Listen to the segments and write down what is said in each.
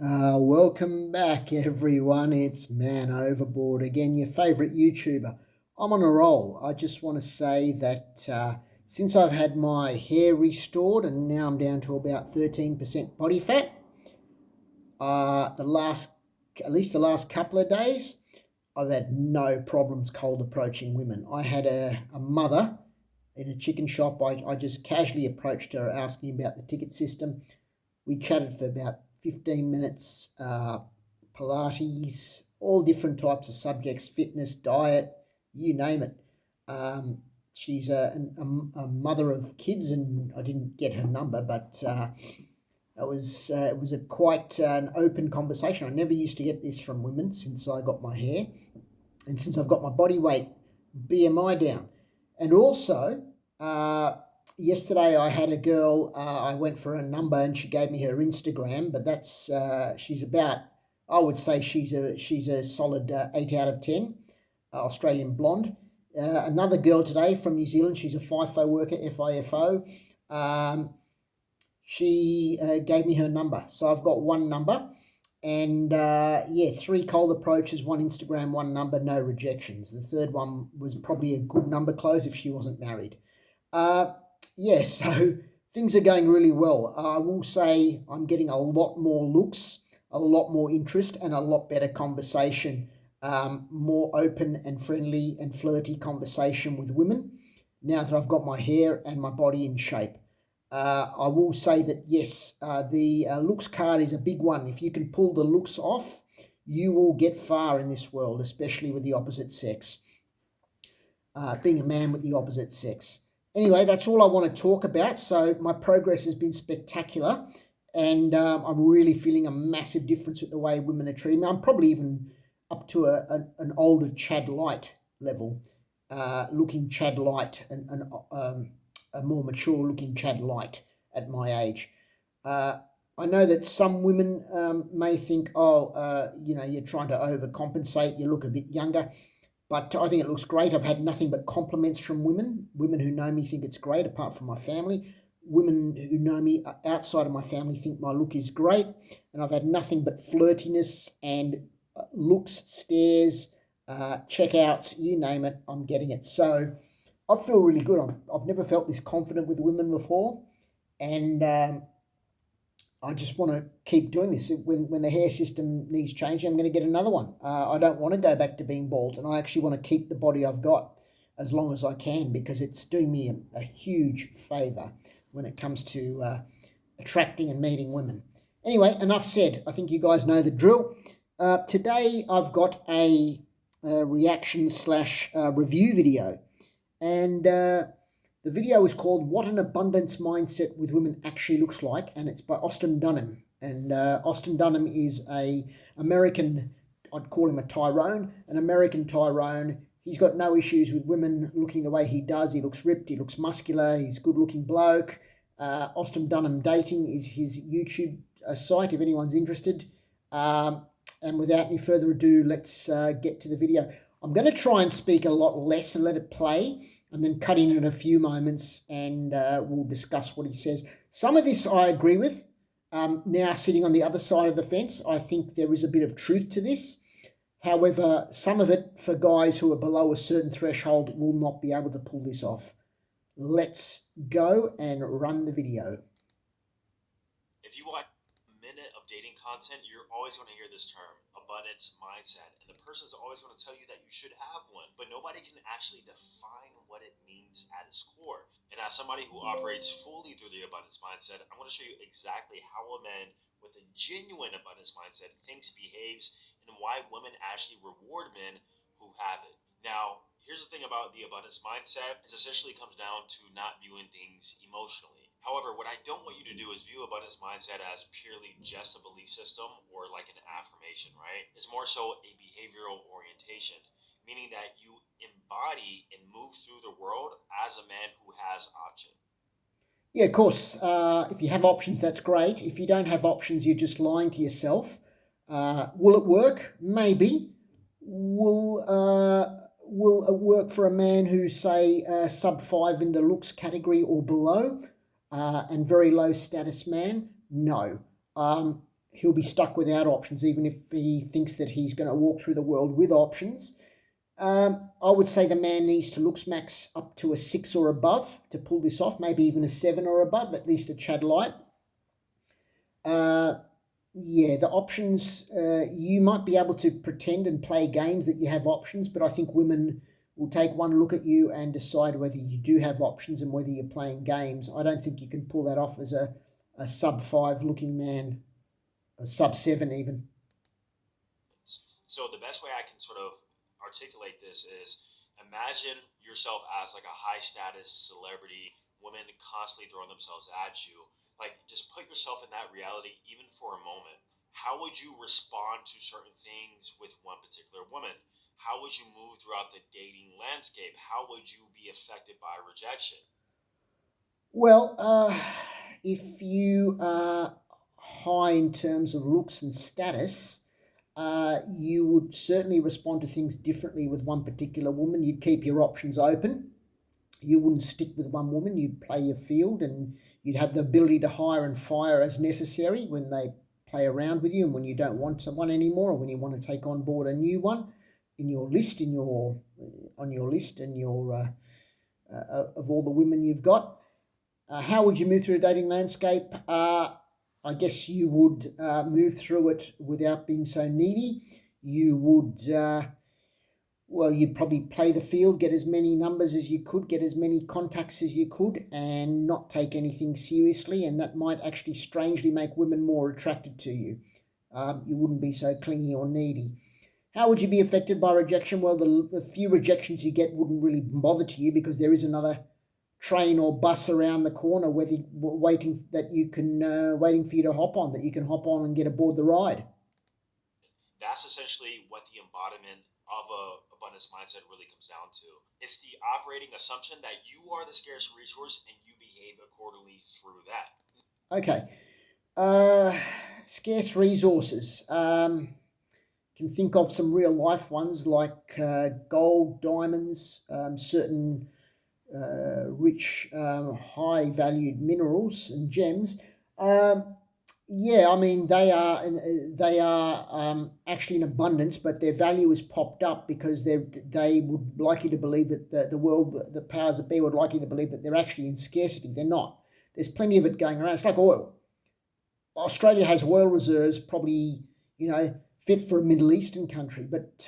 Welcome back, everyone. It's Man Overboard again, your favourite YouTuber. I'm on a roll. I just want to say that since I've had my hair restored and now I'm down to about 13% body fat, the last, at least the last couple of days, I've had no problems cold approaching women. I had a mother in a chicken shop. I just casually approached her asking about the ticket system. We chatted for about 15 minutes, Pilates, all different types of subjects, fitness, diet, you name it. She's a mother of kids, and I didn't get her number, but it was a quite an open conversation. I never used to get this from women since I got my hair, and since I've got my body weight BMI down, and also yesterday I had a girl. I went for a number and she gave me her Instagram, but that's she's about. I would say she's a solid 8 out of 10. Australian blonde. Another girl today from New Zealand. She's a FIFO worker, FIFO. She gave me her number, so I've got one number, and yeah, 3 cold approaches, 1 Instagram, 1 number, no rejections. The third one was probably a good number close if she wasn't married. Yeah, so things are going really well. I will say I'm getting a lot more looks, a lot more interest, and a lot better conversation, more open and friendly and flirty conversation with women now that I've got my hair and my body in shape. I will say that yes, the looks card is a big one. If you can pull the looks off, you will get far in this world, especially with the opposite sex, being a man with the opposite sex. Anyway, that's all I want to talk about. So my progress has been spectacular, and I'm really feeling a massive difference with the way women are treating me. I'm probably even up to an older Chad Light level, looking Chad Light and a more mature looking Chad Light at my age. I know that some women may think, you're trying to overcompensate, you look a bit younger. But I think it looks great. I've had nothing but compliments from women. Women who know me think it's great, apart from my family. Women who know me outside of my family think my look is great. And I've had nothing but flirtiness and looks, stares, checkouts, you name it, I'm getting it. So I feel really good. I've never felt this confident with women before. And I just want to keep doing this. When the hair system needs changing, I'm going to get another one. I don't want to go back to being bald, and I actually want to keep the body I've got as long as I can, because it's doing me a huge favour when it comes to attracting and meeting women. Anyway, enough said. I think you guys know the drill. Today I've got a reaction slash review video, and the video is called What an Abundance Mindset with Women Actually Looks Like, and it's by Austin Dunham. And Austin Dunham is a American, I'd call him a Tyrone, an American Tyrone. He's got no issues with women looking the way he does. He looks ripped, he looks muscular, he's a good-looking bloke. Austin Dunham Dating is his YouTube site if anyone's interested. And without any further ado, let's get to the video. I'm going to try and speak a lot less and let it play, and then cut in a few moments, and we'll discuss what he says. Some of this I agree with. Now sitting on the other side of the fence, I think there is a bit of truth to this. However, some of it for guys who are below a certain threshold will not be able to pull this off. Let's go and run the video. If you watch a minute of dating content, you're always going to hear this term, abundance mindset. And the person's always going to tell you that you should have one, but nobody can actually define what it means at its core. And as somebody who operates fully through the abundance mindset, I'm going to show you exactly how a man with a genuine abundance mindset thinks, behaves, and why women actually reward men who have it. Now, here's the thing about the abundance mindset, it essentially comes down to not viewing things emotionally. However, what I don't want you to do is view abundance mindset as purely just a belief system or like an affirmation, right? It's more so a behavioral orientation, meaning that you embody and move through the world as a man who has options. Yeah, of course. If you have options, that's great. If you don't have options, you're just lying to yourself. Will it work? Maybe. Will it work for a man who's, say, sub 5 in the looks category or below, and very low status man? No. he'll be stuck without options, even if he thinks that he's going to walk through the world with options. I would say the man needs to looks max up to a 6 or above to pull this off, maybe even a 7 or above, at least a Chad Light. Yeah, the options, you might be able to pretend and play games that you have options, but I think women will take one look at you and decide whether you do have options and whether you're playing games. I don't think you can pull that off as a sub 5 looking man, a sub 7 even. So the best way I can sort of articulate this is imagine yourself as like a high status celebrity, women constantly throwing themselves at you. Like just put yourself in that reality even for a moment. How would you respond to certain things with one particular woman? How would you move throughout the dating landscape? How would you be affected by rejection? Well, if you are high in terms of looks and status, you would certainly respond to things differently with one particular woman. You'd keep your options open. You wouldn't stick with one woman. You'd play your field, and you'd have the ability to hire and fire as necessary when they play around with you, and when you don't want someone anymore, or when you want to take on board a new one in your list, on your list, and your of all the women you've got. How would you move through a dating landscape? I guess you would move through it without being so needy. You would, well, you'd probably play the field, get as many numbers as you could, get as many contacts as you could, and not take anything seriously. And that might actually strangely make women more attracted to you. You wouldn't be so clingy or needy. How would you be affected by rejection? Well, the few rejections you get wouldn't really bother to you because there is another train or bus around the corner waiting that you can waiting for you to hop on, that you can hop on and get aboard the ride. That's essentially what the embodiment of a abundance mindset really comes down to. It's the operating assumption that you are the scarce resource and you behave accordingly through that. Okay. uh Scarce resources, can think of some real life ones like gold, diamonds, certain rich, high valued minerals and gems. Um, yeah, I mean they are actually in abundance, but their value is popped up because they would like you to believe that the world, the powers that be, would like you to believe that they're actually in scarcity. They're not. There's plenty of it going around. It's like oil. Australia has oil reserves, probably fit for a Middle Eastern country, but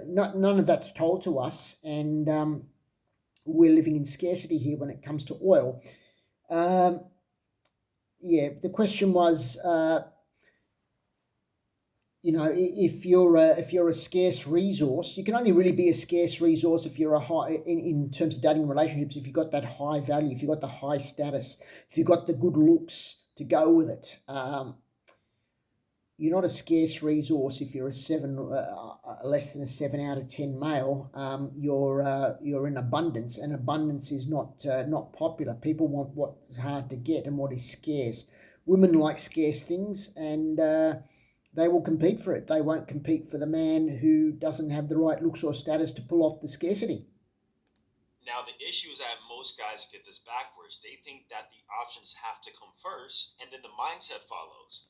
none of that's told to us, and we're living in scarcity here when it comes to oil. Um, yeah, the question was, if you're a scarce resource, you can only really be a scarce resource if you're a high in terms of dating relationships. If you've got that high value, if you've got the high status, if you've got the good looks to go with it. You're not a scarce resource if you're a 7, less than a 7 out of 10 male. You're in abundance, and abundance is not popular. People want what's hard to get and what is scarce. Women like scarce things, and they will compete for it. They won't compete for the man who doesn't have the right looks or status to pull off the scarcity. Now, the issue is that most guys get this backwards. They think that the options have to come first and then the mindset follows.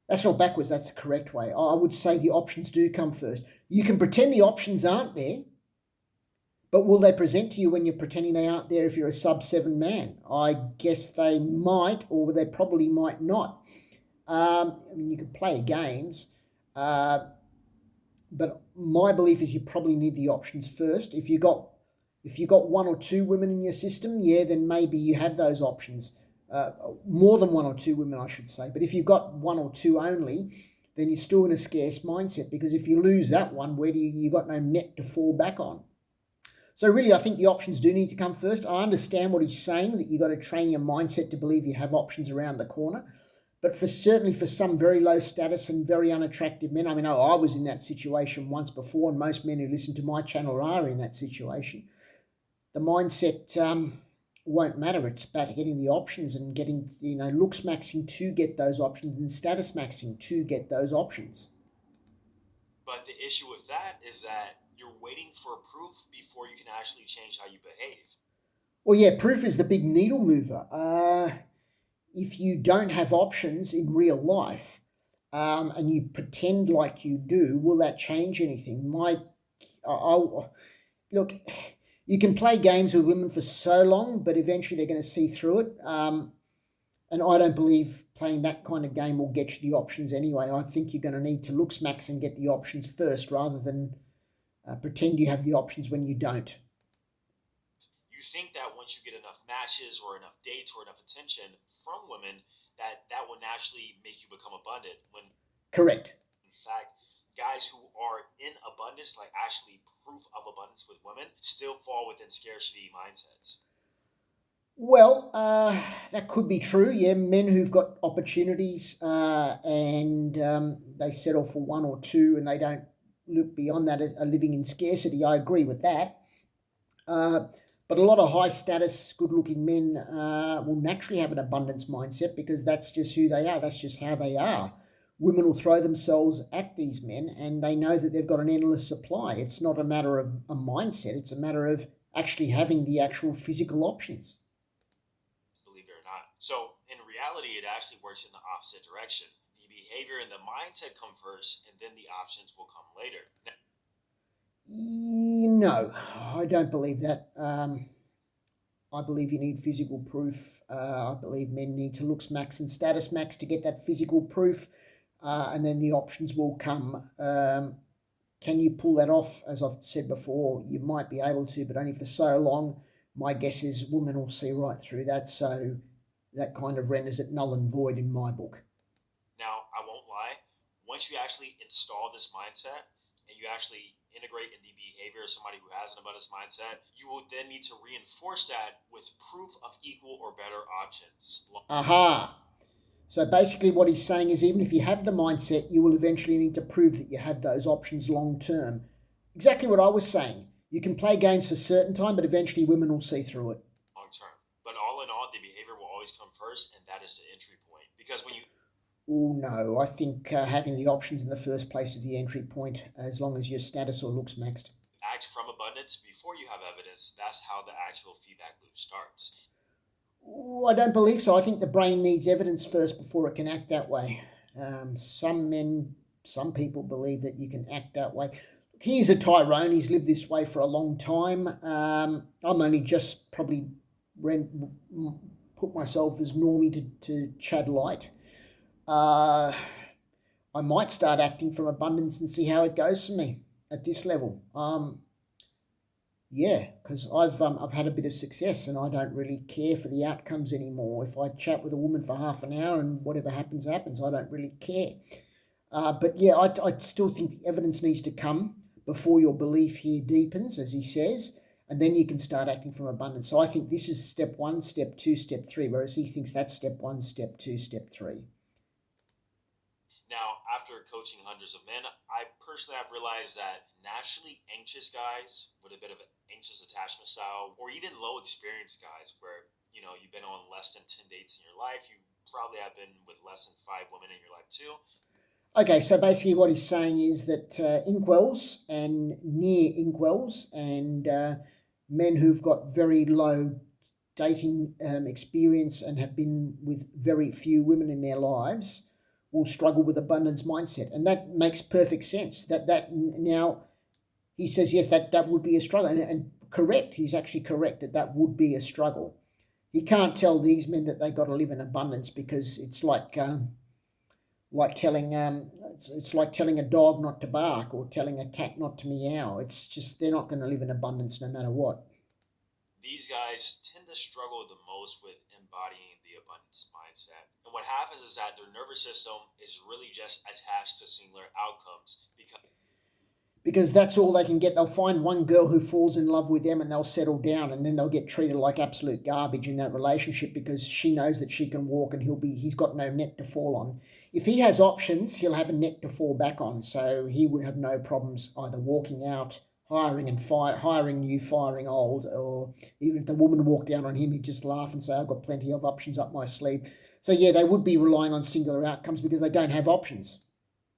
That's not backwards. That's the correct way. I would say the options do come first. You can pretend the options aren't there, but will they present to you when you're pretending they aren't there if you're a sub 7 man? I guess they might, or they probably might not. I mean, you could play games, uh, but my belief is you probably need the options first. If you got one or two women in your system, yeah, then maybe you have those options. More than one or two women, I should say. But if you've got one or two only, then you're still in a scarce mindset, because if you lose that one, where do you got no net to fall back on? So really, I think the options do need to come first. I understand what he's saying, that you got to train your mindset to believe you have options around the corner. But certainly for some very low status and very unattractive men, I mean, I was in that situation once before, and most men who listen to my channel are in that situation. The mindset won't matter. It's about getting the options and getting, looks maxing to get those options and status maxing to get those options. But the issue with that is that you're waiting for proof before you can actually change how you behave. Well, yeah, proof is the big needle mover. If you don't have options in real life, and you pretend like you do, will that change anything? Look, you can play games with women for so long, but eventually they're going to see through it. And I don't believe playing that kind of game will get you the options anyway. I think you're going to need to look smacks and get the options first rather than pretend you have the options when you don't. You think that once you get enough matches or enough dates or enough attention from women, that will naturally make you become abundant. When Correct. in fact, guys who are in abundance, like actually proof of abundance with women, still fall within scarcity mindsets. Well, that could be true. Yeah, men who've got opportunities and they settle for one or two and they don't look beyond that are living in scarcity. I agree with that. Uh, but a lot of high status, good looking men will naturally have an abundance mindset because that's just who they are. That's just how they are. Women will throw themselves at these men and they know that they've got an endless supply. It's not a matter of a mindset, it's a matter of actually having the actual physical options. Believe it or not. So in reality, it actually works in the opposite direction. The behavior and the mindset come first, and then the options will come later. Now, No, I don't believe that. I believe you need physical proof. I believe men need to look max and status max to get that physical proof, and then the options will come. Can you pull that off? As I've said before, you might be able to, but only for so long. My guess is women will see right through that, so that kind of renders it null and void in my book. now, I won't lie. Once you actually install this mindset and you actually integrate in the behavior of somebody who has an abundance mindset, you will then need to reinforce that with proof of equal or better options. Aha! So basically, what he's saying is even if you have the mindset, you will eventually need to prove that you have those options long term. Exactly what I was saying. You can play games for a certain time, but eventually women will see through it. Long term. But all in all, the behavior will always come first, and that is the entry point. Because when you Oh no, I think having the options in the first place is the entry point, as long as your status or looks maxed. act from abundance before you have evidence, that's how the actual feedback loop starts. Ooh, I don't believe so. I think the brain needs evidence first before it can act that way. Some men, some people believe that you can act that way. He's a Tyrone. He's lived this way for a long time. I'm only just probably put myself as normie to Chad Light. Uh, I might start acting from abundance and see how it goes for me at this level. Yeah, because I've had a bit of success and I don't really care for the outcomes anymore. If I chat with a woman for half an hour and whatever happens, happens. I don't really care. But yeah, I still think the evidence needs to come before your belief here deepens, as he says, and then you can start acting from abundance. So I think this is step one, step two, step three, whereas he thinks that's step one, step two, step three. Now, after coaching hundreds of men, I personally have realized that naturally anxious guys with a bit of an anxious attachment style, or even low experience guys where you've been on less than 10 dates in your life, you probably have been with less than 5 women in your life too. Okay, so basically what he's saying is that inkwells and near inkwells and men who've got very low dating experience and have been with very few women in their lives will struggle with abundance mindset, and that makes perfect sense. That now he says yes, that would be a struggle, and correct. He's actually correct that would be a struggle. He can't tell these men that they got to live in abundance because it's like telling it's like telling a dog not to bark or telling a cat not to meow. It's just they're not going to live in abundance no matter what. These guys tend to struggle the most with embodying the abundance mindset. And what happens is that their nervous system is really just attached to singular outcomes Because that's all they can get. They'll find one girl who falls in love with them and they'll settle down, and then they'll get treated like absolute garbage in that relationship because she knows that she can walk and he's got no net to fall on. If he has options, he'll have a net to fall back on, so he would have no problems either walking out, hiring new, firing old, or even if the woman walked out on him, he'd just laugh and say, "I've got plenty of options up my sleeve." So yeah, they would be relying on singular outcomes because they don't have options.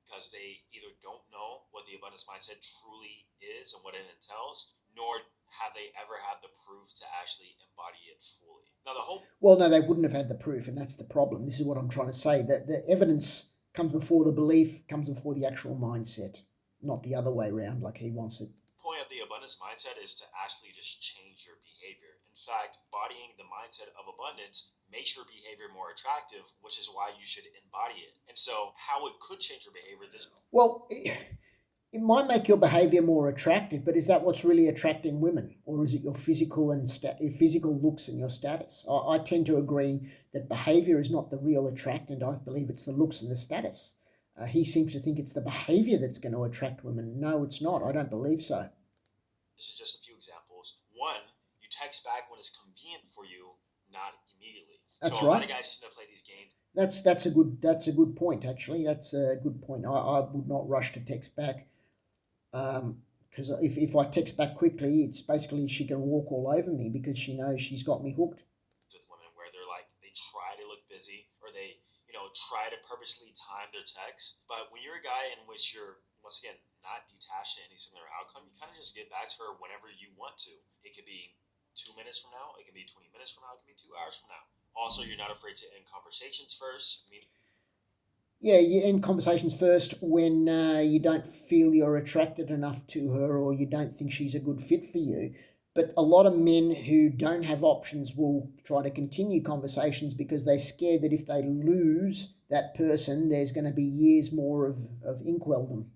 because they either don't know what the abundance mindset truly is and what it entails, nor have they ever had the proof to actually embody it fully. Now, the whole Well, no, they wouldn't have had the proof, and that's the problem. This is what I'm trying to say. That the evidence comes before the belief, comes before the actual mindset, not the other way around like he wants it. Point of the abundance mindset is to actually just change your behavior. In fact, embodying the mindset of abundance makes your behavior more attractive, which is why you should embody it. And so, how it could change your behavior, this Well, it might make your behavior more attractive, but is that what's really attracting women, or is it your physical and your physical looks and your status? I tend to agree that behavior is not the real attractant. I believe it's the looks and the status. He seems to think it's the behavior that's going to attract women. No, it's not. I don't believe so. this is just a few examples. One, you text back when it's convenient for you, not immediately. That's So a lot right. of guys tend to play these games. That's a good point actually. That's a good point. I would not rush to text back, because if I text back quickly, it's basically she can walk all over me because she knows she's got me hooked. With women where they're like they try to look busy or they try to purposely time their texts. But when you're a guy in which you're once again not detached to any singular outcome, you kind of just get back to her whenever you want to. It could be 2 minutes from now, it could be 20 minutes from now, it could be 2 hours from now. Also, you're not afraid to end conversations first. I mean, Yeah, you end conversations first when you don't feel you're attracted enough to her or you don't think she's a good fit for you. But a lot of men who don't have options will try to continue conversations because they're scared that if they lose that person, there's going to be years more of inkweldom.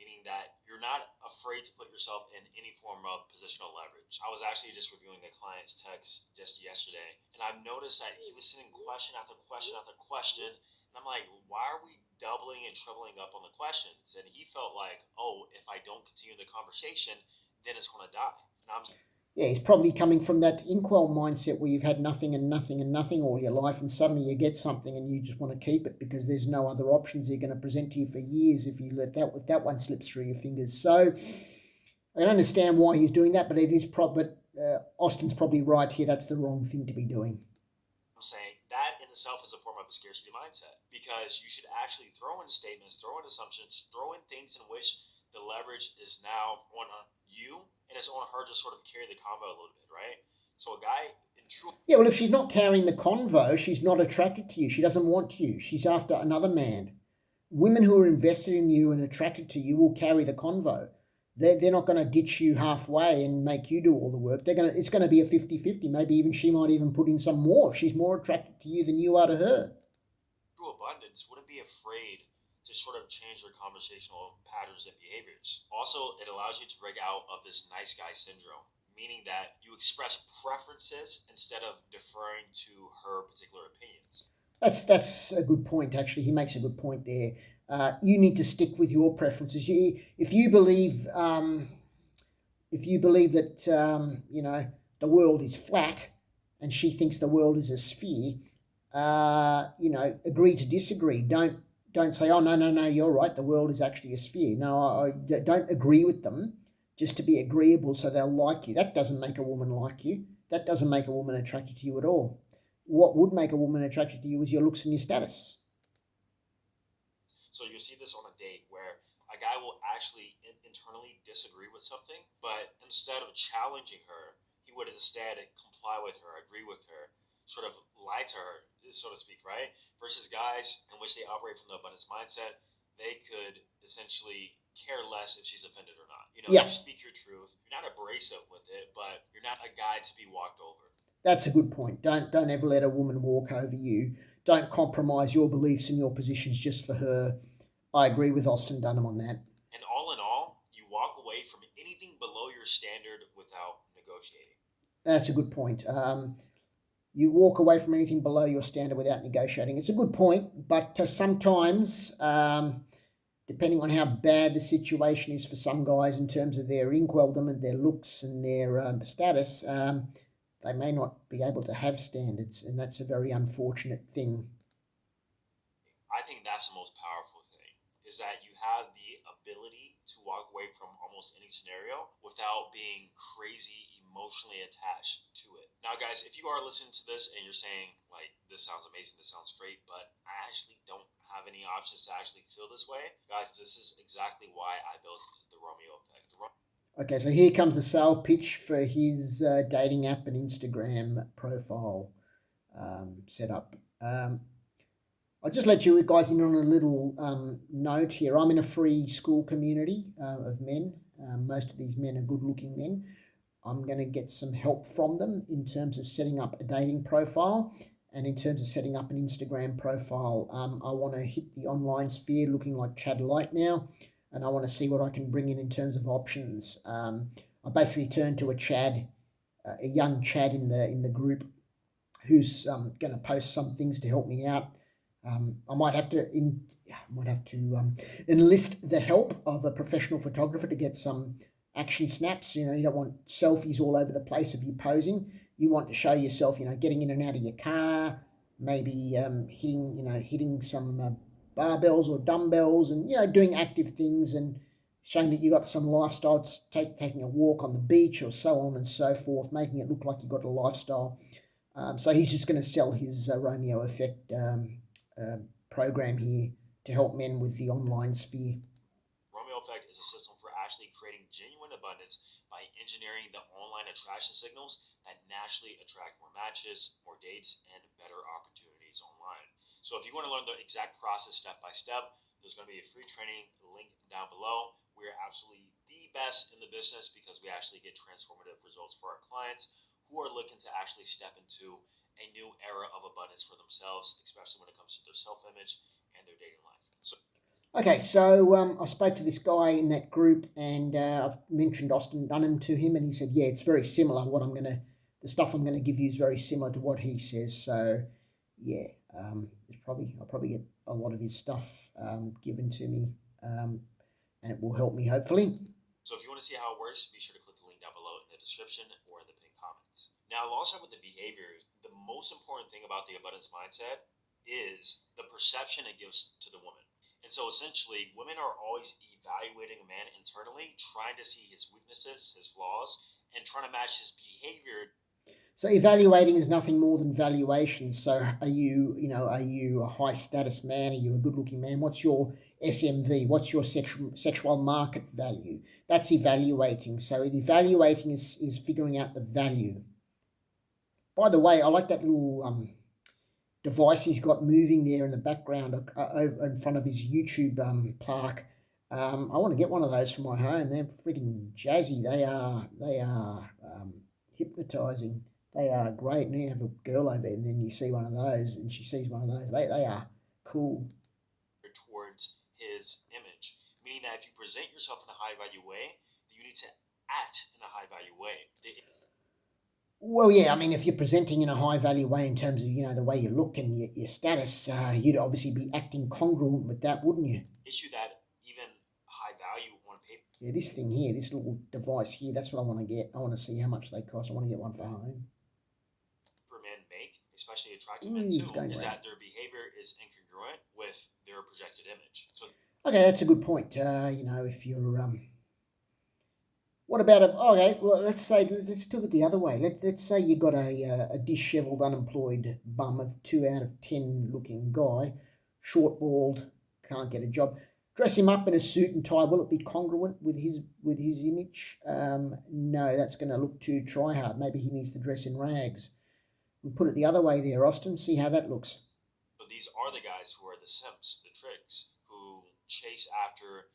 meaning that you're not afraid to put yourself in any form of positional leverage. I was actually just reviewing a client's text just yesterday, and I've noticed that he was sending question after question after question. And I'm like, why are we doubling and trebling up on the questions? And he felt like, oh, if I don't continue the conversation, then it's going to die. And I'm Yeah, he's probably coming from that inkwell mindset where you've had nothing and nothing and nothing all your life, and suddenly you get something and you just want to keep it because there's no other options they're going to present to you for years if you let that if that one slips through your fingers. So I can understand why he's doing that, but it is but Austin's probably right here. That's the wrong thing to be doing. saying that in itself is a form of a scarcity mindset because you should actually throw in statements, throw in assumptions, throw in things in which the leverage is now on you and it's on her to sort of carry the convo a little bit, right? So a guy in true Yeah, well, if she's not carrying the convo, she's not attracted to you. She doesn't want you. She's after another man. Women who are invested in you and attracted to you will carry the convo. They're not going to ditch you halfway and make you do all the work. It's going to be a 50-50. Maybe even she might even put in some more if she's more attracted to you than you are to her. abundance wouldn't be afraid to sort of change their conversational patterns and behaviors. Also, it allows you to break out of this nice guy syndrome, meaning that you express preferences instead of deferring to her particular opinions. That's a good point. Actually, he makes a good point there. You need to stick with your preferences. If you believe that the world is flat, and she thinks the world is a sphere, agree to disagree. Don't say, oh no, you're right. The world is actually a sphere. No, I don't agree with them just to be agreeable so they'll like you. That doesn't make a woman like you. That doesn't make a woman attracted to you at all. What would make a woman attracted to you is your looks and your status. So you see this on a date where a guy will actually internally disagree with something, but instead of challenging her, he would instead comply with her, agree with her, sort of lie to her, so to speak, right? Versus guys in which they operate from the abundance mindset, they could essentially care less if she's offended or not. Yeah, you speak your truth. You're not abrasive with it, but you're not a guy to be walked over. that's a good point. Don't ever let a woman walk over you. Don't compromise your beliefs and your positions just for her. I agree with Austin Dunham on that. And all in all, you walk away from anything below your standard without negotiating. That's a good point. You walk away from anything below your standard without negotiating. It's a good point, but sometimes, depending on how bad the situation is for some guys in terms of their inkwelldom and their looks and their status, they may not be able to have standards, and that's a very unfortunate thing. I think that's the most powerful thing is that you have the ability to walk away from almost any scenario without being crazy emotionally attached to it. Now, guys, if you are listening to this and you're saying, like, this sounds amazing, this sounds great, but I actually don't have any options to actually feel this way, guys, this is exactly why I built the Romeo effect. Okay, so here comes the sale pitch for his dating app and Instagram profile setup. I'll just let you guys in on a little note here. I'm in a free school community of men. Most of these men are good-looking men. I'm going to get some help from them in terms of setting up a dating profile and in terms of setting up an Instagram profile. I want to hit the online sphere looking like Chad Light now, and I want to see what I can bring in terms of options. I basically turned to a young Chad in the group who's going to post some things to help me out. I might have to enlist the help of a professional photographer to get some action snaps. You know, you don't want selfies all over the place of you posing. You want to show yourself, you know, getting in and out of your car, maybe hitting some barbells or dumbbells, and you know, doing active things and showing that you got some lifestyle, taking a walk on the beach or so on and so forth, making it look like you got a lifestyle. So he's just going to sell his Romeo Effect program here to help men with the online sphere. Romeo Effect is a system for actually creating genuine abundance by engineering the online attraction signals that naturally attract more matches, more dates, and better opportunities online. So if you want to learn the exact process step by step, there's going to be a free training link down below. We're absolutely the best in the business because we actually get transformative results for our clients who are looking to actually step into a new era of abundance for themselves, especially when it comes to their self-image and their dating life. Okay, so I spoke to this guy in that group, and I've mentioned Austin Dunham to him, and he said, "Yeah, it's very similar. The stuff I'm gonna give you is very similar to what he says." So, yeah, I'll probably get a lot of his stuff given to me, and it will help me hopefully. So if you want to see how it works, be sure to click the link down below in the description or in the pinned comments. Now, I'll start with the behaviors. The most important thing about the abundance mindset is the perception it gives to the woman. And so essentially, women are always evaluating a man internally, trying to see his weaknesses, his flaws, and trying to match his behavior. So evaluating is nothing more than valuation. So are you a high status man? Are you a good looking man? What's your SMV? What's your sexual market value? That's evaluating. So evaluating is figuring out the value. By the way, I like that little device he's got moving there in the background over in front of his YouTube plaque. I want to get one of those for my home. They're freaking jazzy. They are hypnotizing. They are great. And you have a girl over there, and then you see one of those, and she sees one of those. They are cool. Towards his image, meaning that if you present yourself in a high value way, you need to act in a high value way. Well, yeah, I mean, if you're presenting in a high value way in terms of, you know, the way you look and your status, you'd obviously be acting congruent with that, wouldn't you? Issue that even high value on paper. Yeah, this thing here, this little device here, that's what I want to get. I want to see how much they cost. I want to get one for home. For men make, especially attractive men too, is right. that their behavior is incongruent with their projected image. So okay, that's a good point. You know, if you're what about okay? Well, let's do it the other way. Let's say you got a dishevelled, unemployed bum of 2 out of 10 looking guy, short bald, can't get a job. Dress him up in a suit and tie. Will it be congruent with his image? No, that's going to look too try hard. Maybe he needs to dress in rags. We'll put it the other way there, Austin. See how that looks. So these are the guys who are the simps, the tricks, who chase after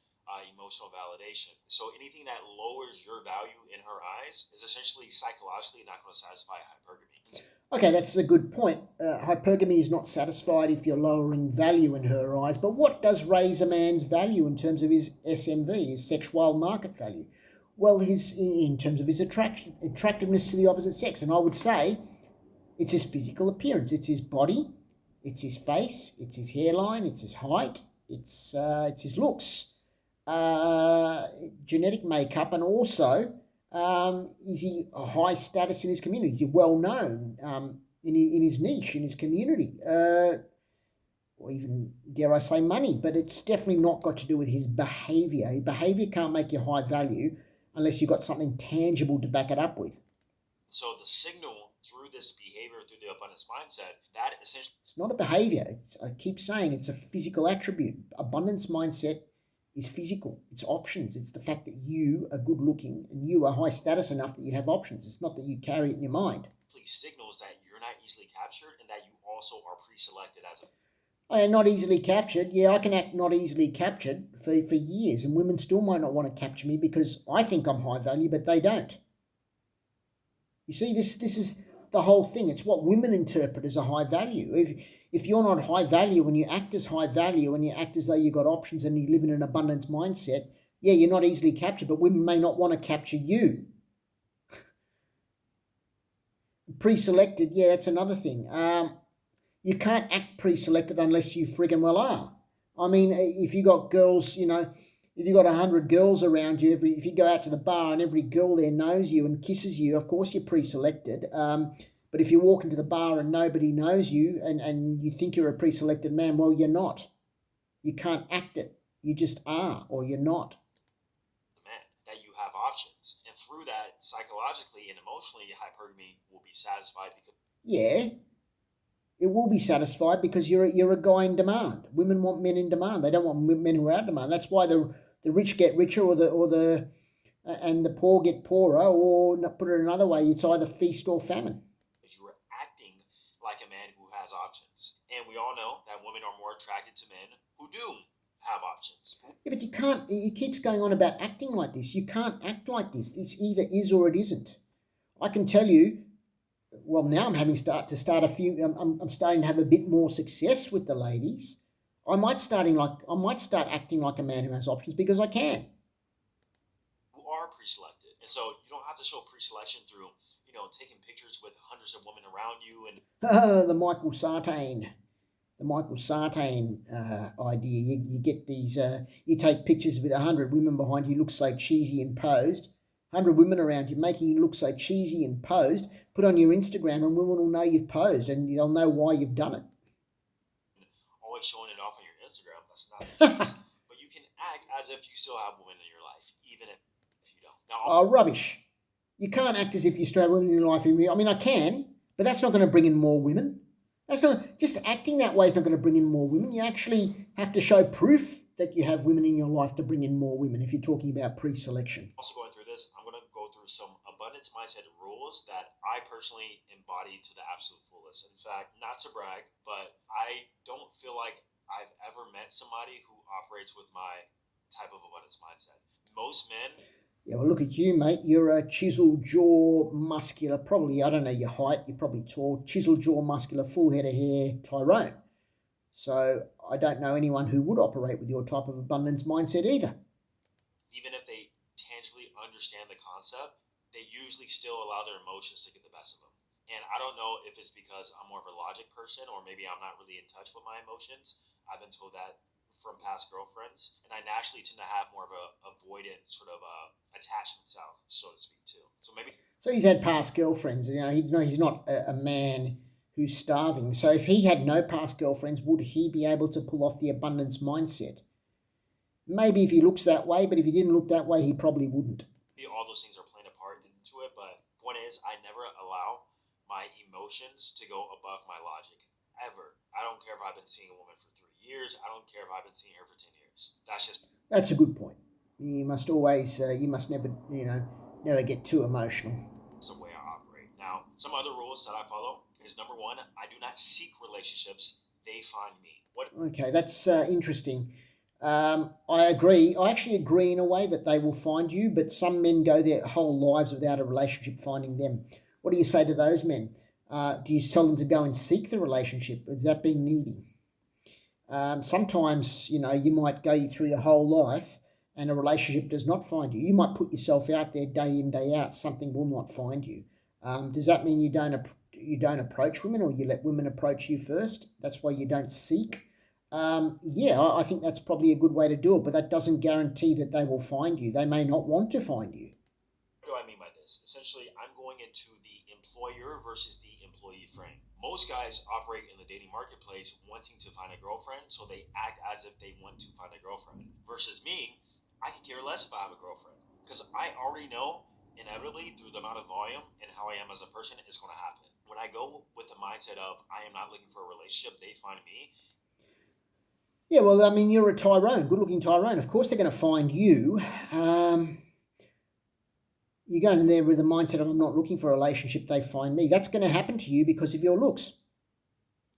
emotional validation. So anything that lowers your value in her eyes is essentially psychologically not going to satisfy hypergamy. Okay, that's a good point. Hypergamy is not satisfied if you're lowering value in her eyes, but what does raise a man's value in terms of his SMV, his sexual market value? Well, in terms of his attractiveness to the opposite sex, and I would say it's his physical appearance, it's his body, it's his face, it's his hairline, it's his height, it's his looks, genetic makeup, and also is he a high status in his community? Is he well known in his niche, in his community? Or even, dare I say, money, but it's definitely not got to do with his behavior. His behavior can't make you high value unless you've got something tangible to back it up with. So the signal through this behavior, through the abundance mindset, that essentially... It's not a behavior. I keep saying it's a physical attribute. Abundance mindset is physical. It's options. It's the fact that you are good looking and you are high status enough that you have options. It's not that you carry it in your mind. Signals that you're not easily captured and that you also are pre-selected as a... I am not easily captured. Yeah, I can act not easily captured for years, and women still might not want to capture me because I think I'm high value, but they don't. You see, this is the whole thing. It's what women interpret as a high value. If you're not high value and you act as high value and you act as though you've got options and you live in an abundance mindset, yeah, you're not easily captured, but women may not want to capture you. Pre-selected, yeah, that's another thing. You can't act pre-selected unless you friggin' well are. I mean, if you got girls, if you got 100 girls around you, if you go out to the bar and every girl there knows you and kisses you, of course you're pre-selected. But if you walk into the bar and nobody knows you and you think you're a pre-selected man, well, you're not. You can't act it. You just are, or you're not. Man, that you have options. And through that, psychologically and emotionally, hypergamy will be satisfied because Yeah, it will be satisfied because you're a guy in demand. Women want men in demand. They don't want men who are out of demand. That's why the rich get richer, or the and the poor get poorer. Or put it another way, it's either feast or famine. you are acting like a man who has options. And we all know that women are more attracted to men who do have options. Yeah, but you can't. It keeps going on about acting like this. You can't act like this. This either is or it isn't. I can tell you. Well, now I'm having start a few. I'm starting to have a bit more success with the ladies. I might start acting like a man who has options because I can. Who are pre-selected. And so you don't have to show pre-selection through, taking pictures with hundreds of women around you and The Michael Sartain. The Michael Sartain idea. You get these. You take pictures with 100 women behind you, look so cheesy and posed. 100 women around you, making you look so cheesy and posed. Put on your Instagram, and women will know you've posed, and they'll know why you've done it. always showing it off on your Instagram. That's not the case. But you can act as if you still have women in your life, even if you don't. Now, Oh, rubbish! You can't act as if you still have women in your life. I mean, I can, but that's not going to bring in more women. That's not just acting that way is not going to bring in more women. You actually have to show proof that you have women in your life to bring in more women if you're talking about pre-selection. also going through this, I'm going to go through some abundance mindset rules that I personally embody to the absolute fullest. In fact, not to brag, but I don't feel like I've ever met somebody who operates with my type of abundance mindset. Most men, Yeah, well, look at you, mate. You're a chisel jaw, muscular, probably, I don't know your height, you're probably tall, chisel jaw, muscular, full head of hair, Tyrone. So I don't know anyone who would operate with your type of abundance mindset either. even if they tangibly understand the concept, they usually still allow their emotions to get the best of them. And I don't know if it's because I'm more of a logic person or maybe I'm not really in touch with my emotions. I've been told that from past girlfriends, and I naturally tend to have more of a avoidant sort of attachment style, so to speak, too. So maybe So he's had past girlfriends. He's not a man who's starving. So if he had no past girlfriends, would he be able to pull off the abundance mindset? Maybe if he looks that way, but if he didn't look that way, he probably wouldn't. all those things are playing a part into it. But point is, I never allow my emotions to go above my logic ever. I don't care if I've been seeing a woman for 3 years. I don't care if I've been seeing her for 10 years. That's a good point. You must never, never get too emotional. That's the way I operate. Now, some other rules that I follow is number one, I do not seek relationships. They find me. What Okay, that's interesting. I agree. I actually agree in a way that they will find you, but some men go their whole lives without a relationship finding them. What do you say to those men? Do you tell them to go and seek the relationship? Is that being needy? Sometimes, you might go through your whole life and a relationship does not find you. You might put yourself out there day in, day out. Something will not find you. Does that mean you don't approach women, or you let women approach you first? That's why you don't seek. Yeah, I think that's probably a good way to do it, but that doesn't guarantee that they will find you. They may not want to find you. do I mean by this? Essentially, I'm going into the employer versus the employee frame. Most guys operate in the dating marketplace wanting to find a girlfriend, so they act as if they want to find a girlfriend. Versus me, I can care less if I have a girlfriend because I already know inevitably through the amount of volume and how I am as a person, it's going to happen. When I go with the mindset of I am not looking for a relationship, they find me. Yeah, well, I mean, you're a Tyrone, good-looking Tyrone. Of course, they're going to find you. You're going in there with the mindset of I'm not looking for a relationship. They find me. That's going to happen to you because of your looks.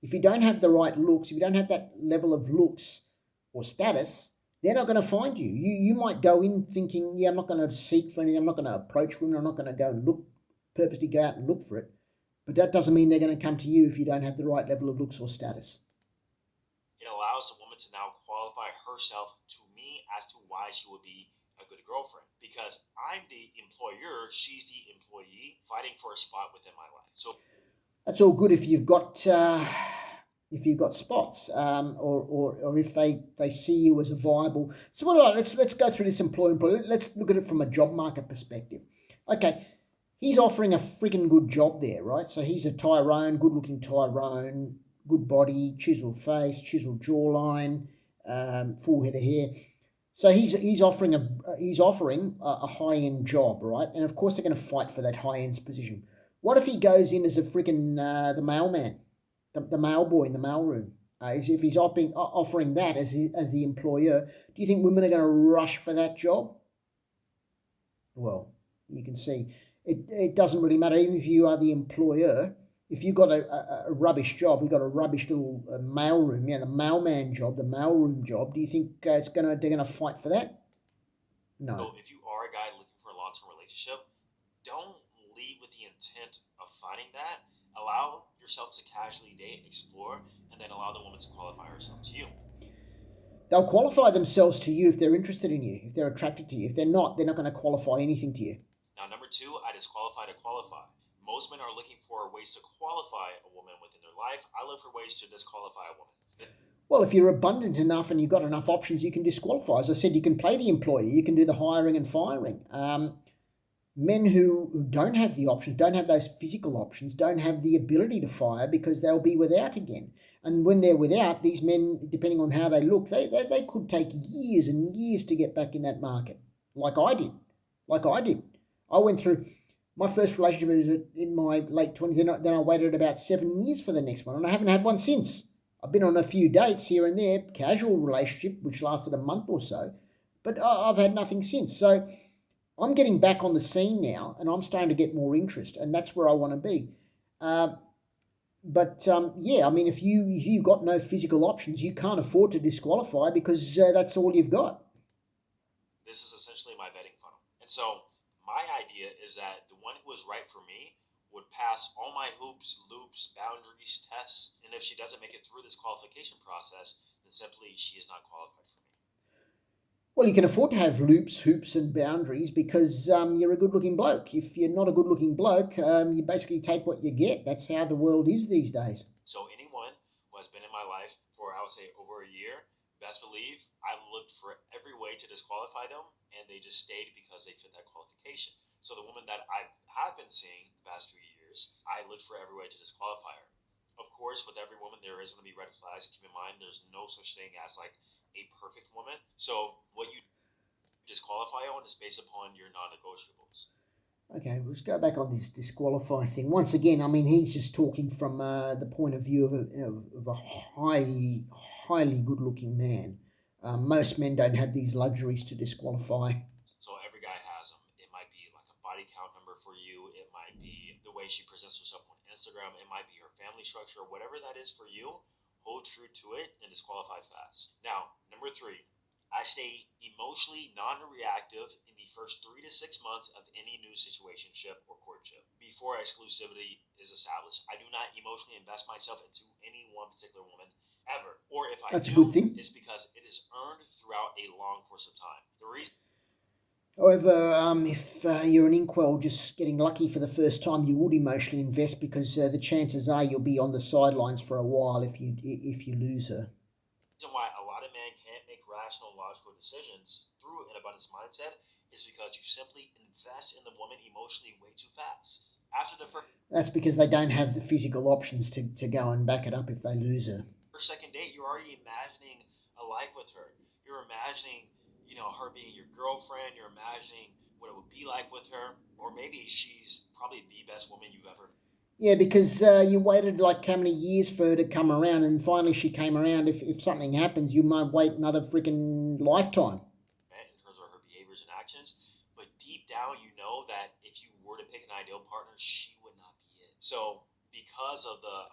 If you don't have the right looks, if you don't have that level of looks or status, they're not going to find you. You might go in thinking, yeah, I'm not going to seek for anything. I'm not going to approach women. I'm not going to go and look, purposely go out and look for it. But that doesn't mean they're going to come to you if you don't have the right level of looks or status. It allows a woman to now qualify herself to me as to why she would be a good girlfriend. Because I'm the employer, she's the employee, fighting for a spot within my life. So That's all good if you've got spots, or if they see you as a viable. So well, let's go through this employer. Let's look at it from a job market perspective. Okay, he's offering a freaking good job there, right? So he's a Tyrone, good-looking Tyrone, good body, chiseled face, chiseled jawline, full head of hair. So he's offering a high end job, right? And of course they're going to fight for that high end position. What if he goes in as a freaking the mailman, the mail boy in the mailroom? If he's offering that as the employer, do you think women are going to rush for that job? Well, you can see it doesn't really matter. Even if you are the employer, if you've got a rubbish job, you've got a rubbish little mailroom, yeah, the mailman job, the mailroom job. Do you think they're gonna fight for that? No. so if you are a guy looking for a long term relationship, don't lead with the intent of finding that. Allow yourself to casually date, explore, and then allow the woman to qualify herself to you. They'll qualify themselves to you if they're interested in you, if they're attracted to you. If they're not going to qualify anything to you. Now, number two, I disqualify to qualify. Most men are looking for ways to qualify a woman within their life. I look for ways to disqualify a woman. Well, if you're abundant enough and you've got enough options, you can disqualify. As I said, you can play the employee, you can do the hiring and firing. Men who don't have the options, don't have those physical options, don't have the ability to fire because they'll be without again. And when they're without, these men, depending on how they look, they could take years and years to get back in that market, like I did. Like I did. I went through my first relationship was in my late 20s, then I waited about 7 years for the next one, and I haven't had one since. I've been on a few dates here and there, casual relationship, which lasted a month or so, but I've had nothing since. So I'm getting back on the scene now, and I'm starting to get more interest, and that's where I want to be. Yeah, I mean, if you've got no physical options, you can't afford to disqualify because that's all you've got. This is essentially my vetting funnel. And so, my idea is that the one who is right for me would pass all my hoops, loops, boundaries, tests, and if she doesn't make it through this qualification process, then simply she is not qualified for me. Well, you can afford to have loops, hoops, and boundaries because you're a good-looking bloke. If you're not a good-looking bloke, you basically take what you get. That's how the world is these days. So anyone who has been in my life for I would say over a year, best believe I've looked for every way to disqualify them, and they just stayed because they fit that qualification. So the woman that I have been seeing the past 3 years, I looked for every way to disqualify her. Of course, with every woman there is going to be red flags. Keep in mind, there's no such thing as like a perfect woman. So what you disqualify on is based upon your non-negotiables. Okay, we'll just go back on this disqualify thing. Once again, I mean, he's just talking from the point of view of a highly good-looking man. Most men don't have these luxuries to disqualify. So every guy has them. It might be like a body count number for you. It might be the way she presents herself on Instagram. It might be her family structure. Whatever that is for you, hold true to it and disqualify fast. Now, number three, I stay emotionally non-reactive in the first 3 to 6 months of any new situationship or courtship before exclusivity is established. I do not emotionally invest myself into any one particular woman ever. Or if I That's a good do, thing. it's because it is earned throughout a long course of time. The reason However, if you're an inkwell just getting lucky for the first time, you would emotionally invest because the chances are you'll be on the sidelines for a while if you lose her. why a lot of men can't make rational, logical decisions through an abundance mindset is because you simply invest in the woman emotionally way too fast. After the That's because they don't have the physical options to go and back it up if they lose her. first second date, you're already imagining a life with her. You're imagining, her being your girlfriend. You're imagining what it would be like with her, or maybe she's probably the best woman you've ever Yeah, because you waited like how many years for her to come around, and finally she came around. If something happens, you might wait another freaking lifetime. met in terms of her behaviors and actions. But deep down, you know that if you were to pick an ideal partner, she would not be it. So because of the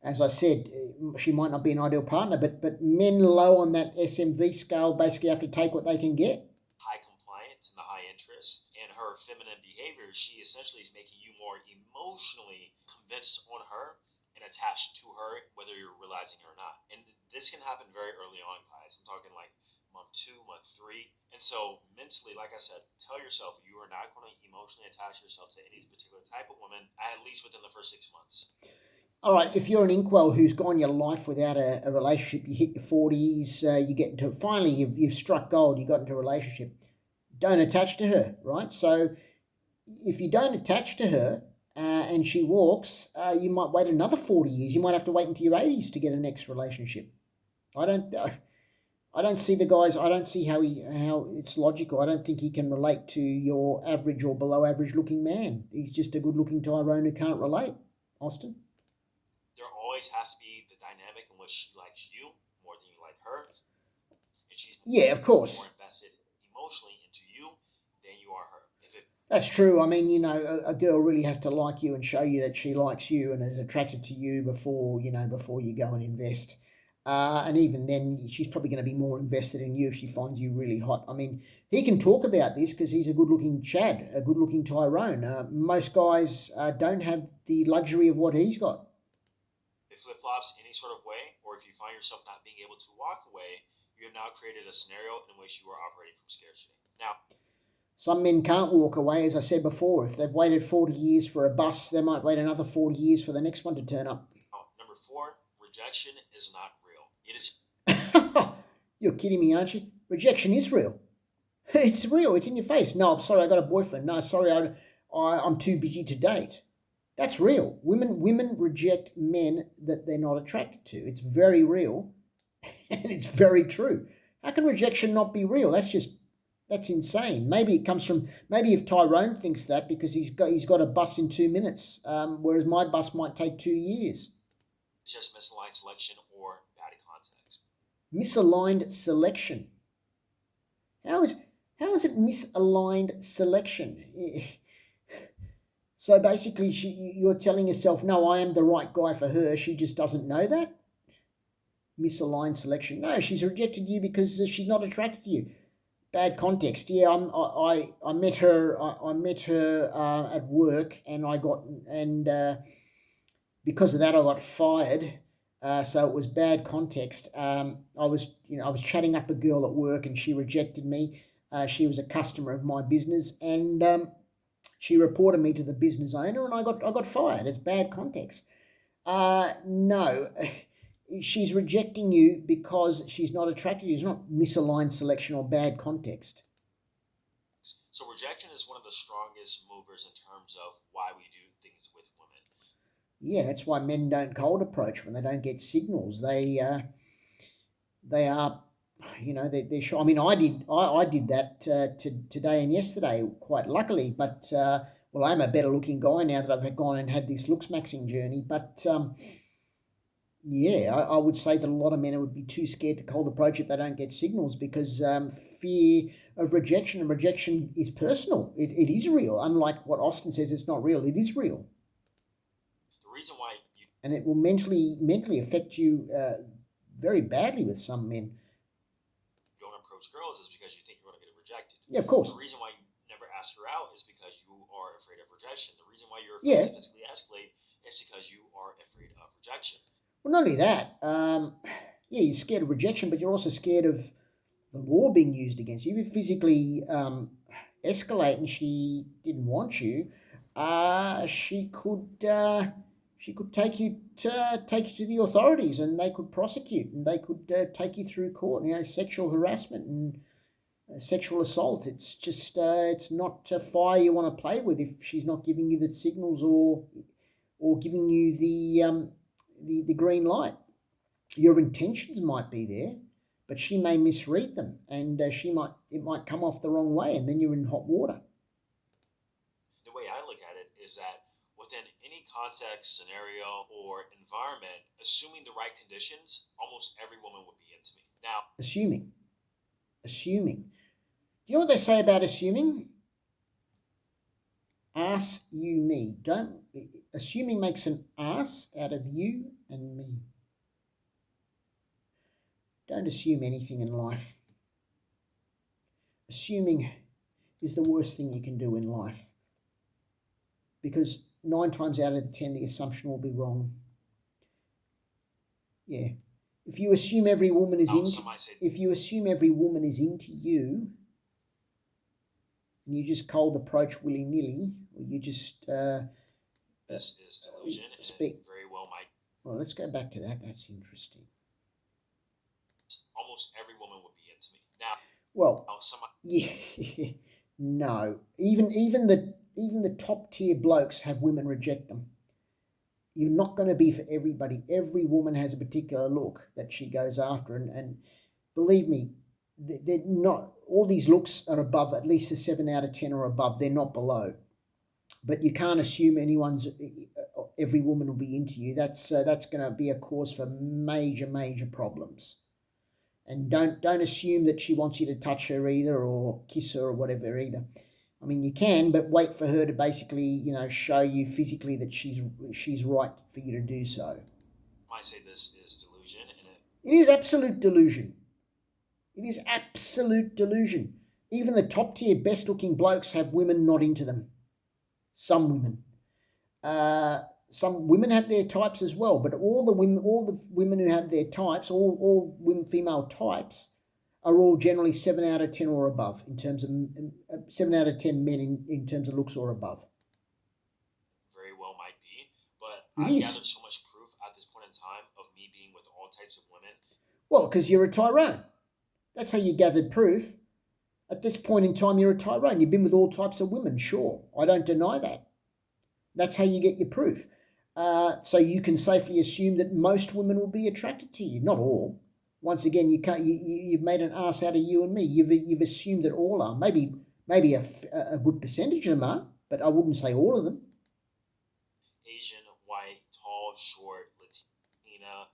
As I said, she might not be an ideal partner, but men low on that SMV scale basically have to take what they can get. High compliance and the high interest and her feminine behavior, she essentially is making you more emotionally convinced on her and attached to her, whether you're realizing it or not. And this can happen very early on, guys. I'm talking like month 2, month 3. And so mentally, like I said, tell yourself you are not going to emotionally attach yourself to any particular type of woman, at least within the first 6 months. All right, if you're an inkwell who's gone your life without a relationship, you hit your 40s, you get into, finally you've struck gold, you got into a relationship, don't attach to her, right? So if you don't attach to her and she walks, you might wait another 40 years. You might have to wait into your 80s to get a next relationship. I don't see the guys. I don't see how it's logical. I don't think he can relate to your average or below average looking man. He's just a good looking Tyrone who can't relate. Austin. There always has to be the dynamic in which she likes you more than you like her, and she's Yeah, of more course. invested emotionally into you than you are her. If it That's true. I mean, a girl really has to like you and show you that she likes you and is attracted to you before you go and invest. And even then, she's probably going to be more invested in you if she finds you really hot. I mean, he can talk about this because he's a good-looking Chad, a good-looking Tyrone. Most guys don't have the luxury of what he's got. flip flops any sort of way, or if you find yourself not being able to walk away, you have now created a scenario in which you are operating from scarcity. Now, Some men can't walk away, as I said before. If they've waited 40 years for a bus, they might wait another 40 years for the next one to turn up. number 4, rejection is not real. It is You're kidding me, aren't you? Rejection is real. It's real. It's in your face. No, I'm sorry, I got a boyfriend. No, sorry, I'm too busy to date. That's real. Women reject men that they're not attracted to. It's very real, and it's very true. How can rejection not be real? That's insane. Maybe it comes from maybe if Tyrone thinks that because he's got a bus in 2 minutes, whereas my bus might take 2 years. just misaligned selection or bad context. Misaligned selection. How is how is it misaligned selection? So basically, you're telling yourself, no, I am the right guy for her. She just doesn't know that. Misaligned selection. No, she's rejected you because she's not attracted to you. Bad context. Yeah, I met her. I met her at work, and because of that, I got fired. So it was bad context. I was chatting up a girl at work, and she rejected me. She was a customer of my business, and she reported me to the business owner, and I got fired. It's bad context. No, she's rejecting you because she's not attracted to you. It's not misaligned selection or bad context. So rejection is one of the strongest movers in terms of why we do things with women. Yeah, that's why men don't cold approach when they don't get signals. They are, they're sure. I mean, I did that today and yesterday quite luckily, but well, I'm a better looking guy now that I've gone and had this looks maxing journey. But yeah, I would say that a lot of men would be too scared to cold approach if they don't get signals because fear of rejection, and rejection is personal. It is real. Unlike what Austin says, it's not real. It is real, The reason why you and it will mentally affect you very badly with some men. don't approach girls is because you think you're going to get rejected. Yeah, of course. The reason why you never ask her out is because you are afraid of rejection. The reason why you're afraid Yeah. to physically escalate is because you are afraid of rejection. Well, not only that, yeah, you're scared of rejection, but you're also scared of the law being used against you. If you physically escalate and she didn't want you, she could take you to the authorities, and they could prosecute, and they could take you through court. Sexual harassment and sexual assault. It's just it's not a fire you want to play with if she's not giving you the signals or giving you the green light. Your intentions might be there, but she may misread them, and it might come off the wrong way, and then you're in hot water. The way I look at it is that within any context, scenario, or environment, assuming the right conditions, almost every woman would be into me. Now, Assuming. Do you know what they say about assuming? Ass you me. Don't assuming makes an ass out of you and me. Don't assume anything in life. Assuming is the worst thing you can do in life, because 9 times out of 10 the assumption will be wrong. Yeah. If you assume every woman is into you, and you just cold approach willy-nilly, or you just this is delusion, and speak. Very well might. Well, let's go back to that. That's interesting. Almost every woman would be into me. Now, well, yeah, no. Even the top tier blokes have women reject them. You're not going to be for everybody. Every woman has a particular look that she goes after, and believe me, they're not. All these looks are above at least a 7 out of 10 or above. They're not below. But you can't assume every woman will be into you. That's going to be a cause for major problems. And don't assume that she wants you to touch her either, or kiss her or whatever either. I mean, you can, but wait for her to basically, show you physically that she's right for you to do so. I say this is delusion, and it is absolute delusion. It is absolute delusion. Even the top tier, best looking blokes have women not into them. Some women. Some women have their types as well, but all the women who have their types, all women, female types, are all generally 7 out of 10 or above in terms of 7 out of 10 men in terms of looks or above. Very well might be, but I've gathered so much proof at this point in time of me being with all types of women. Well, because you're a Tyrone. That's how you gathered proof. At this point in time, you're a Tyrone. You've been with all types of women, sure. I don't deny that. That's how you get your proof. So you can safely assume that most women will be attracted to you. Not all. Once again, you can't. You've made an ass out of you and me. You've assumed that all are. Maybe a good percentage of them are, but I wouldn't say all of them. Asian, white, tall, short, Latina,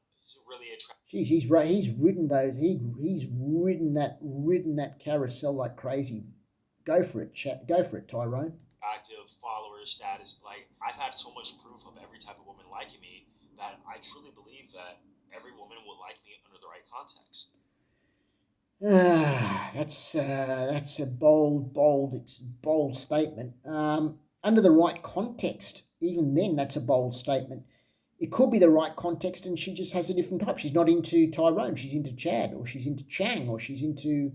really attractive. Geez, he's ridden those. He's ridden that carousel like crazy. Go for it, Tyrone. Active followers, status. Like, I've had so much proof of every type of woman liking me that I truly believe that every woman will like me under the right context. That's a bold statement. Under the right context, even then, that's a bold statement. It could be the right context, and she just has a different type. She's not into Tyrone. She's into Chad, or she's into Chang, or she's into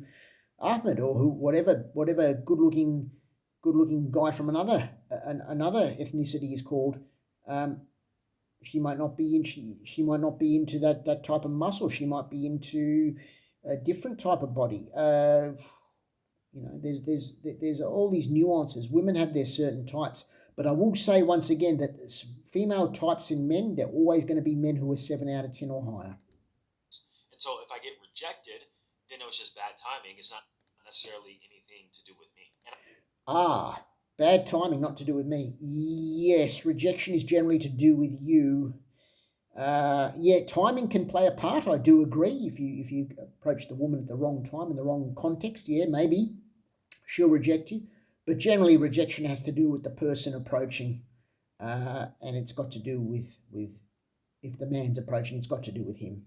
Ahmed, or whatever good-looking guy from another ethnicity is called. She might not be into that type of muscle. She might be into a different type of body. There's all these nuances. Women have their certain types, but I will say once again that female types in men, they're always going to be men who are 7 out of 10 or higher. And so if I get rejected, then it was just bad timing. It's not necessarily anything to do with me. Bad timing, not to do with me. Yes, rejection is generally to do with you. Timing can play a part. I do agree. If you approach the woman at the wrong time in the wrong context, maybe she'll reject you. But generally, rejection has to do with the person approaching, and it's got to do with if the man's approaching, it's got to do with him.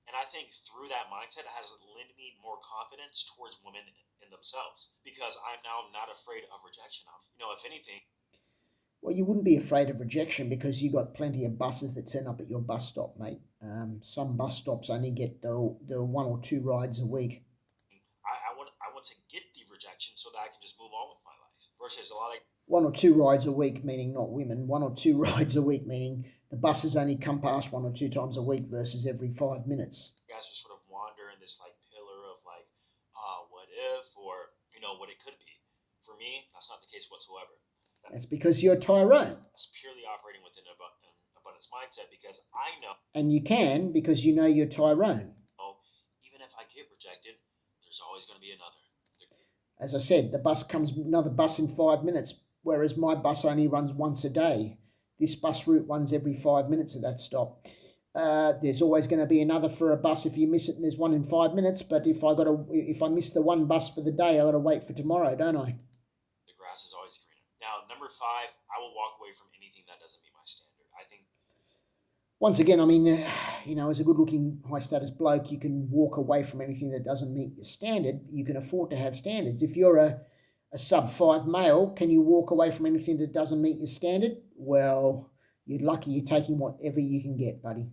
And I think through that mindset, it has lent me more confidence towards women in themselves, because I'm now not afraid of rejection. If anything. Well, you wouldn't be afraid of rejection because you got plenty of buses that turn up at your bus stop, mate. Some bus stops only get the 1 or 2 rides a week. I want to get the rejection so that I can just move on with my life. Versus a lot of 1 or 2 rides a week, meaning not women. 1 or 2 rides a week, meaning the buses only come past 1 or 2 times a week versus every 5 minutes. You guys just sort of wander in this pillar of what if, or what it could be. For me, that's not the case whatsoever. That's because you're Tyrone. That's purely operating within an abundance mindset, because I know. And you can because you know you're Tyrone. Even if I get rejected, there's always going to be another. As I said, another bus in 5 minutes, whereas my bus only runs once a day. This bus route runs every 5 minutes at that stop. There's always going to be another for a bus if you miss it, and there's one in 5 minutes. But if I miss the one bus for the day, I got to wait for tomorrow, don't I? The grass is always greener. Now, number Number 5, I will walk away from anything that doesn't meet my standard. I think. Once again, I mean, as a good-looking, high-status bloke, you can walk away from anything that doesn't meet your standard. You can afford to have standards. If you're a sub-5 male, can you walk away from anything that doesn't meet your standard? Well, you're lucky you're taking whatever you can get, buddy.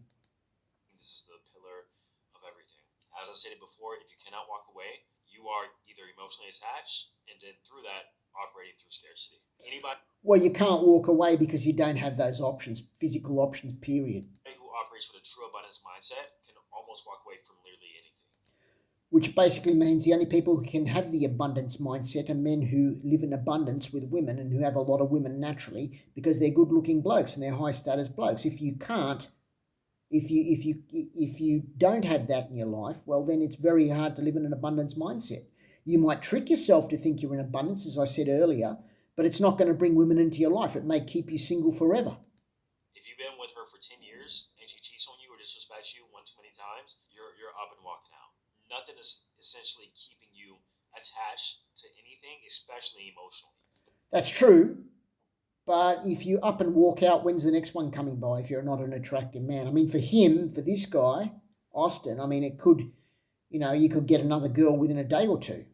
This is the pillar of everything. As I stated before, if you cannot walk away, you are either emotionally attached, and then through that, operating through scarcity. Anybody? Well, you can't walk away because you don't have those options, physical options, period. Who operates with a true abundance mindset can almost walk away from literally anything. Which basically means the only people who can have the abundance mindset are men who live in abundance with women and who have a lot of women naturally because they're good-looking blokes and they're high-status blokes. If you can't, if you don't have that in your life, well, then it's very hard to live in an abundance mindset. You might trick yourself to think you're in abundance, as I said earlier, but it's not going to bring women into your life. It may keep you single forever. If you've been with her for 10 years and she cheats on you or disrespects you one too many times, you're up and walking out. Nothing is essentially keeping you attached to anything, especially emotionally. That's true. But if you up and walk out, when's the next one coming by if you're not an attractive man? I mean, for this guy, Austin, I mean, it could, you could get another girl within a day or two.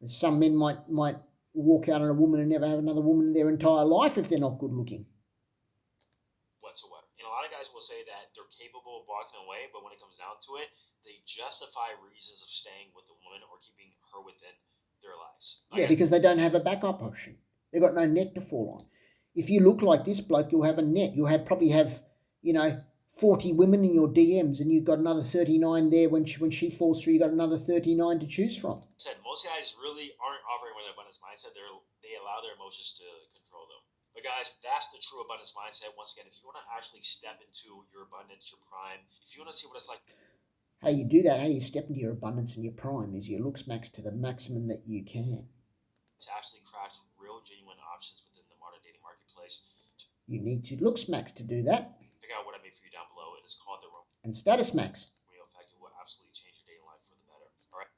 Some men might walk out on a woman and never have another woman in their entire life if they're not good looking. Whatsoever. A lot of guys will say that they're capable of walking away, but when it comes down to it, they justify reasons of staying with the woman or keeping her within their lives. Because they don't have a backup option. They've got no net to fall on. If you look like this bloke, you'll have a net. You'll probably have 40 women in your DMs, and you've got another 39 there. When she falls through, you got another 39 to choose from. Most guys really aren't operating with an abundance mindset. They allow their emotions to control them. But guys, that's the true abundance mindset. Once again, if you want to actually step into your abundance, your prime, if you want to see what it's like. How you do that, how you step into your abundance and your prime is you looks max to the maximum that you can. To actually craft real, genuine options within the modern dating marketplace. You need to looks max to do that. Check out what I made for you down below. It is called the and status max. Romeo Effect. It will absolutely change your dating life for the better. All right.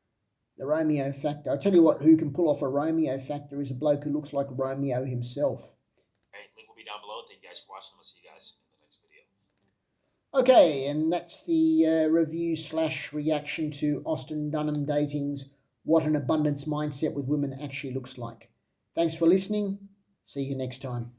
The Romeo factor. I tell you what, who can pull off a Romeo factor is a bloke who looks like Romeo himself. All right, link will be down below. Thank you guys for watching. I'll see you guys in the next video. Okay, and that's the review/reaction to Austin Dunham Dating's What an Abundance Mindset with Women Actually Looks Like. Thanks for listening. See you next time.